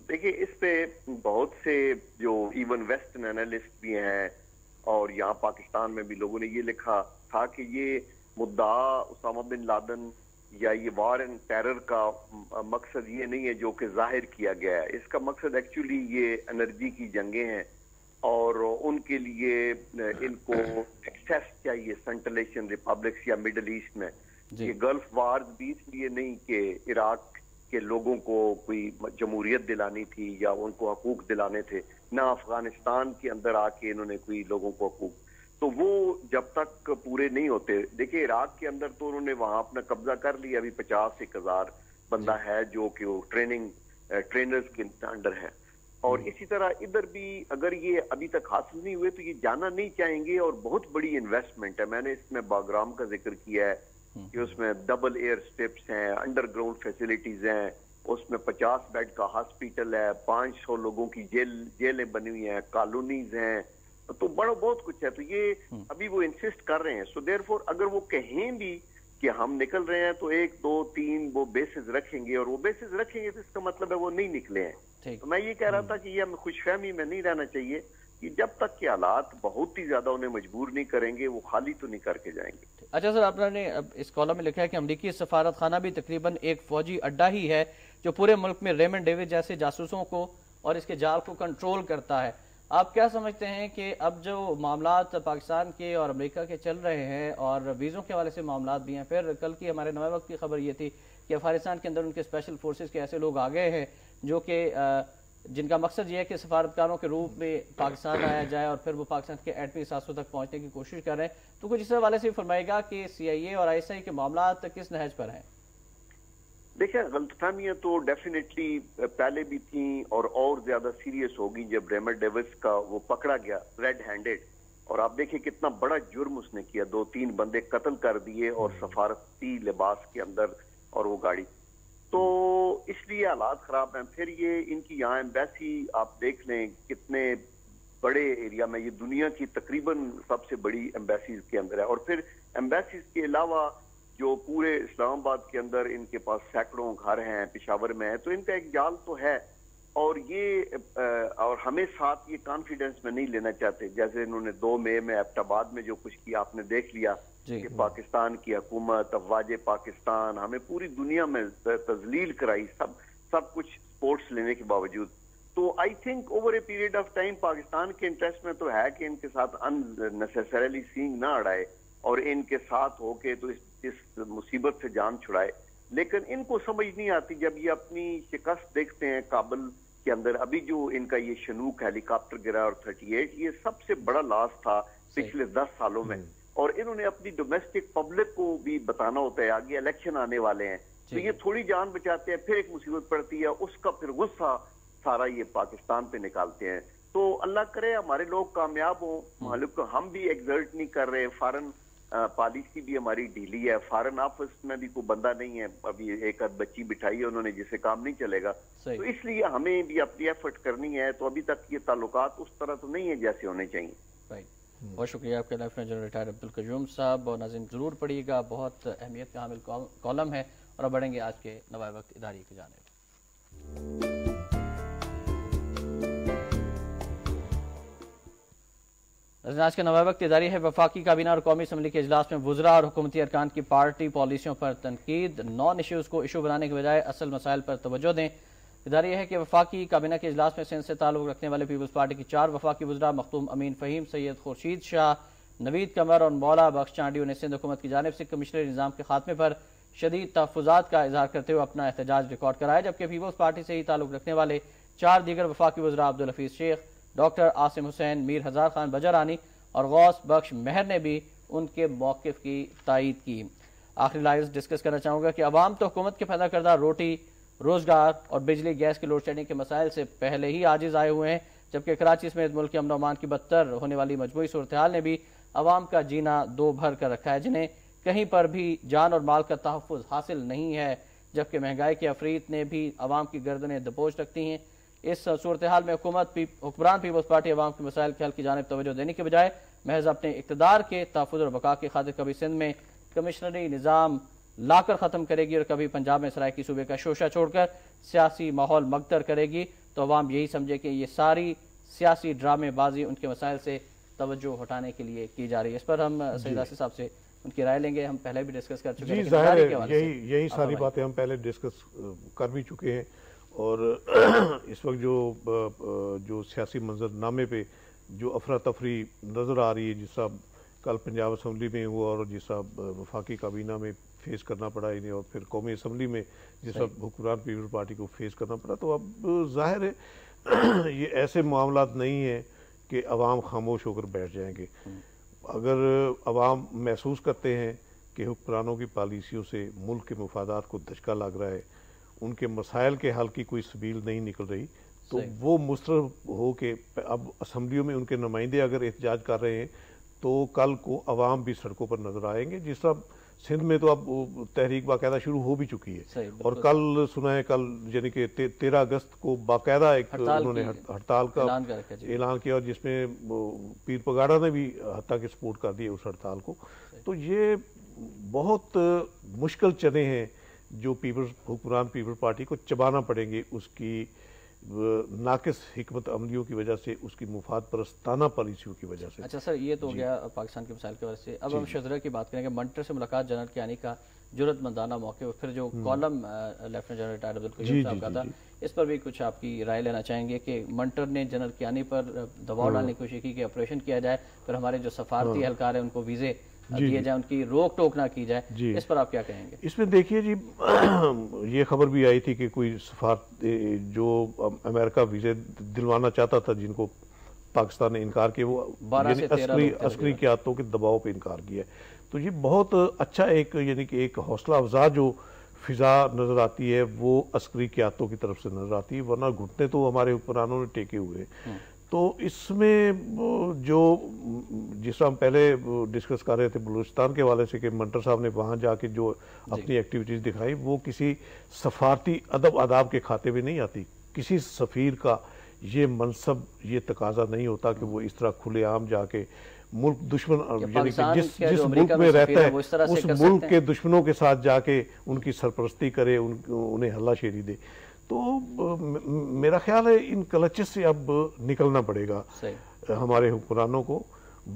S13: देखिए, इस पे बहुत से जो इवन वेस्टर्न एनालिस्ट भी हैं और यहाँ पाकिस्तान में भी लोगों ने ये लिखा था कि ये मुद्दा उसामा बिन लादेन या ये वार एंड टेरर का मकसद ये नहीं है जो कि जाहिर किया गया है। इसका मकसद एक्चुअली ये एनर्जी की जंगें हैं, और उनके लिए इनको एक्सेस चाहिए सेंट्रल एशियन रिपब्लिक्स या मिडल ईस्ट में। ये गल्फ वार्स भी इसलिए नहीं कि इराक के लोगों को कोई जमहूरियत दिलानी थी या उनको हकूक दिलाने थे, ना अफगानिस्तान के अंदर आके इन्होंने कोई लोगों को हकूक, तो वो जब तक पूरे नहीं होते। देखिए, इराक के अंदर तो उन्होंने वहां अपना कब्जा कर लिया, अभी 50,000 बंदा है जो कि वो ट्रेनर्स के अंडर है। और इसी तरह इधर भी अगर ये अभी तक हासिल नहीं हुए तो ये जाना नहीं चाहेंगे, और बहुत बड़ी इन्वेस्टमेंट है। मैंने इसमें बागराम का जिक्र किया है कि उसमें डबल एयर स्ट्रिप्स हैं, अंडरग्राउंड फैसिलिटीज हैं, उसमें 50 बेड का हॉस्पिटल है, 500 लोगों की जेलें बनी हुई हैं, कॉलोनीज हैं, तो बड़ा बहुत कुछ है। तो ये अभी वो इंसिस्ट कर रहे हैं। सो देयरफॉर अगर वो कहें भी कि हम निकल रहे हैं तो 1, 2, 3 वो बेसिस रखेंगे, और वो बेसिस रखेंगे तो इसका मतलब है वो नहीं निकले हैं। तो मैं ये कह रहा था कि ये हमें खुशफहमी में नहीं रहना चाहिए कि जब तक के हालात बहुत ही ज्यादा उन्हें मजबूर नहीं करेंगे वो खाली तो नहीं करके जाएंगे।
S2: अच्छा सर, आपने इस कॉलम में लिखा है कि अमरीकी सफारत खाना भी तकरीबन एक फौजी अड्डा ही है जो पूरे मुल्क में रेमंड डेविड जैसे जासूसों को और इसके जाल को कंट्रोल करता है। आप क्या समझते हैं कि अब जो मामलात पाकिस्तान के और अमेरिका के चल रहे हैं और वीज़ों के हवाले से मामलात भी हैं, फिर कल की हमारे नए वक्त की खबर ये थी कि अफगानिस्तान के अंदर उनके स्पेशल फोर्सेस के ऐसे लोग आ गए हैं जो कि जिनका मकसद ये है कि सफारतकारों के रूप में पाकिस्तान आया जाए और फिर वो पाकिस्तान के एटमी सासों तक पहुंचने की कोशिश कर रहे हैं। तो कुछ इस हवाले से फरमाएगा कि CIA और ISI के मामलात किस नहज पर हैं?
S13: देखिए, गलतफहमियां तो डेफिनेटली पहले भी थी और ज्यादा सीरियस होगी जब रेमंड डेविस का वो पकड़ा गया रेड हैंडेड। और आप देखिए कितना बड़ा जुर्म उसने किया, 2-3 बंदे कत्ल कर दिए और सफारती लिबास के अंदर और वो गाड़ी। तो इसलिए हालात खराब हैं। फिर ये इनकी यहाँ एम्बेसी आप देख लें कितने बड़े एरिया में, ये दुनिया की तकरीबन सबसे बड़ी एम्बेसीज के अंदर है। और फिर एम्बेसीज के अलावा जो पूरे इस्लामाबाद के अंदर इनके पास सैकड़ों घर हैं, पेशावर में है, तो इनका एक जाल तो है। और ये और हमें साथ ये कॉन्फिडेंस में नहीं लेना चाहते, जैसे इन्होंने 2 मई में एबटाबाद में जो कुछ किया आपने देख लिया कि पाकिस्तान की हुकूमत, अफवाज पाकिस्तान, हमें पूरी दुनिया में तजलील कराई, सब कुछ स्पोर्ट्स लेने के बावजूद। तो I think over a period of time Pakistan के इंटरेस्ट में तो है कि इनके साथ अननेसेसरीली सींग ना अड़ाए और इनके साथ होके तो इस मुसीबत से जान छुड़ाए। लेकिन इनको समझ नहीं आती जब ये अपनी शिकस्त देखते हैं काबुल के अंदर। अभी जो इनका ये शनूक हेलीकॉप्टर गिरा और 38, ये सबसे बड़ा लॉस था पिछले 10 सालों में। और इन्होंने अपनी डोमेस्टिक पब्लिक को भी बताना होता है, आगे इलेक्शन आने वाले हैं, तो ये थोड़ी जान बचाते हैं, फिर एक मुसीबत पड़ती है, उसका फिर गुस्सा सारा ये पाकिस्तान पे निकालते हैं। तो अल्लाह करे हमारे लोग कामयाब हों। मालूम को हम भी एग्जर्ट नहीं कर रहे, फॉरेन पॉलिसी भी हमारी ढीली है, फॉरेन ऑफिस में भी कोई बंदा नहीं है, अभी एक आध बच्ची बिठाई है उन्होंने जिससे काम नहीं चलेगा। तो इसलिए हमें भी अपनी एफर्ट करनी है। तो अभी तक ये ताल्लुकात उस तरह तो नहीं है जैसे होने चाहिए।
S2: बहुत शुक्रिया आपके lieutenant general retired Abdul Qayyum साहब। और नाज़रीन ज़रूर पढ़िएगा, बहुत अहमियत का हामिल कॉलम है। और अब बढ़ेंगे आज के नवाए वक्त इदारे की जानिब। आज के नवाए वक्त जारी है। वफाकी काबीना और कौमी असम्बली के इजलास में वुज़रा और हुकूमती अरकान की पार्टी पॉलिसियों पर तनकीद। नॉन इश्यूज़ को इशू बनाने के बजाय असल मसाइल पर तवज्जो दें। इदारा यह है कि वफाकी काबीना के इजलास में सिंध से ताल्लुक़ रखने वाले पीपल्स पार्टी की 4 वफाकी वुज़रा मखदूम अमीन फ़हीम, सैयद खुर्शीद शाह, नवीद कमर और मौला बख्श चांडियों ने सिंध हुकूमत की जानिब से कमिश्नरी निज़ाम के खात्मे पर शदीद तहफ़्फ़ुज़ात का इजहार करते हुए अपना एहतजाज रिकॉर्ड कराया। जबकि पीपल्स पार्टी से ही ताल्लुक़ रखने वाले 4 दीगर वफाकी वुज़रा अब्दुल हफीज़ शेख, डॉक्टर आसिम हुसैन, मीर हज़ार खान बजरानी और गौस बख्श मेहर ने भी उनके मौक़िफ़ की तायीद की। आखिरी लाइव डिस्कस करना चाहूँगा कि अवाम तो हुकूमत के पैदा करदा रोटी, रोजगार और बिजली गैस की लोड शेडिंग के मसाइल से पहले ही आजिज आए हुए हैं। जबकि कराची समेत मुल्क के अमन अमान की बदतर होने वाली मजबूरी सूरत हाल ने भी अवाम का जीना दो भर कर रखा है, जिन्हें कहीं पर भी जान और माल का तहफ़्फ़ुज़ हासिल नहीं है। जबकि महंगाई की अफरीत ने भी अवाम की गर्दनें दबोच रखती हैं। इस सूरत हाल में हुक्मरान पीपल्स पार्टी अवाम के मसाइल के हल की जानिब तवज्जो देने के बजाय महज अपने इक़्तिदार के तहफ़्फ़ुज़ और बका की खातिर कभी सिंध में कमिश्नरी निज़ाम लाकर ख़त्म करेगी और कभी पंजाब में सराइकी सूबे का शोशा छोड़कर सियासी माहौल मगतर करेगी, तो अवाम यही समझे कि ये सारी सियासी ड्रामेबाजी उनके मसाइल से तवज्जो हटाने के लिए की जा रही है। इस पर हम सईद आसिफ साहब से उनकी राय लेंगे। हम पहले भी डिस्कस कर चुके हैं,
S1: यही सारी बातें हम पहले डिस्कस कर भी चुके हैं। और इस वक्त जो सियासी मंजरनामे पे जो अफरा तफरी नज़र आ रही है, जिसका कल पंजाब असम्बली में हुआ और जिसका वफाकी काबीना में फेस करना पड़ा इन्हें, और फिर कौमी असम्बली में जिसका हुक्मरान पीपल्स पार्टी को फेस करना पड़ा, तो अब जाहिर है ये ऐसे मामलात नहीं है कि अवाम खामोश होकर बैठ जाएंगे। अगर अवाम महसूस करते हैं कि हुक्मरानों की पॉलिसियों से मुल्क के मफादात को धचका लग रहा है, उनके मसाइल के हल की कोई सबील नहीं निकल रही, तो वो मुस्तरब हो के अब असम्बलियों में उनके नुमाइंदे अगर एहतजाज कर रहे हैं तो कल को अवाम भी सड़कों पर नजर आएंगे। जिस तरह सिंध में तो अब तहरीक बाकायदा शुरू हो भी चुकी है, और कल सुना है, कल यानी कि 13 अगस्त को बाकायदा एक उन्होंने हड़ताल का ऐलान किया, और जिसमें पीर पगाड़ा ने भी हत्या के सपोर्ट कर दिए उस हड़ताल को। तो ये बहुत मुश्किल चने हैं जो हुक्मरान पीपल्स पार्टी को चबाना पड़ेंगे, उसकी नाकिस हिकमत अमलियों की वजह से, उसकी मुफाद परस्ताना पॉलिसियों की वजह से।
S2: अच्छा सर, ये तो हो गया पाकिस्तान के मसाइल की वजह से। अब हम शजरा की बात करेंगे। मंटर से मुलाकात जनरल कियानी का जुर्रतमंदाना मौके, फिर जो column lieutenant general retired Abdul Qayyum साहब का था, इस पर भी कुछ आपकी राय लेना चाहेंगे कि मंटर ने जनरल कियानी पर दबाव डालने की कोशिश की कि ऑपरेशन किया जाए, फिर हमारे जो सफारती एहलकार है उनको वीजे दिए जाए, उनकी रोक टोक ना की जाए, इस पर आप क्या कहेंगे?
S1: इसमें देखिए जी, ये खबर भी आई थी कि कोई सफारत जो अमेरिका वीजे दिलवाना चाहता था, जिनको पाकिस्तान ने इनकार किया, वो अस्करी क़यादतों के दबाव पे इनकार किया। तो ये बहुत अच्छा एक यानी कि एक हौसला अफजा जो फिजा नजर आती है, वो अस्करी क़यादतों की तरफ से नजर आती है, वरना घुटने तो हमारे हुक्मरानों ने टेके हुए। तो इसमें जो जिस तरह हम पहले डिस्कस कर रहे थे बलूचिस्तान के हवाले से कि मंटर साहब ने वहाँ जाके जो अपनी एक्टिविटीज़ दिखाई वो किसी सफारती अदब आदाब के खाते में नहीं आती। किसी सफ़ीर का ये मनसब ये तकाजा नहीं होता कि वो इस तरह खुलेआम जाके मुल्क दुश्मन यानी कि जिस मुल्क में रहता है उस मुल्क के दुश्मनों के साथ जाके उनकी सरपरस्ती करे, उन्हें हल्लाशेरी दे। तो मेरा ख्याल है इन क्लचेस से अब निकलना पड़ेगा हमारे हुक्मरानों को,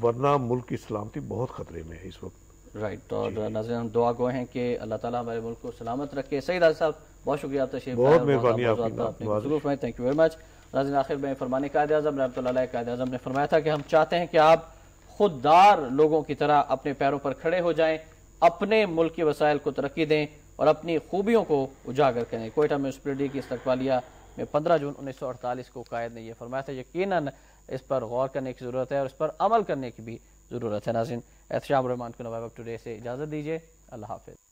S1: वरना मुल्क की सलामती बहुत खतरे में है इस वक्त।
S2: राइट। और नाज़रीन हम दुआ गो हैं कि अल्लाह ताला हमारे मुल्क को सलामत रखे। सईद आज़ साहब बहुत शुक्रिया आपका, तशरीफ
S1: बहुत मेहरबानी
S2: आपकी, थैंक यू वेरी मच। नाज़रीन आखिर में फरमाने कायद-ए-आज़म रहमतुल्लाह अलैह कायद-ए-आज़म ने फरमाया था कि हम चाहते हैं कि आप खुददार लोगों की तरह अपने पैरों पर खड़े हो जाएं, अपने मुल्क के वसाइल को तरक्की दें और अपनी खूबियों को उजागर करें। कोयटा म्यूनिसिपैलिटी की इस्तकबालिया में 15 जून 1948 को कायद ने यह फरमाया था। यकीनन इस पर गौर करने की ज़रूरत है और इस पर अमल करने की भी ज़रूरत है। नाज़रीन एहतशाम रहमान को नवाब टुडे से इजाज़त दीजिए। अल्लाह हाफ़िज़।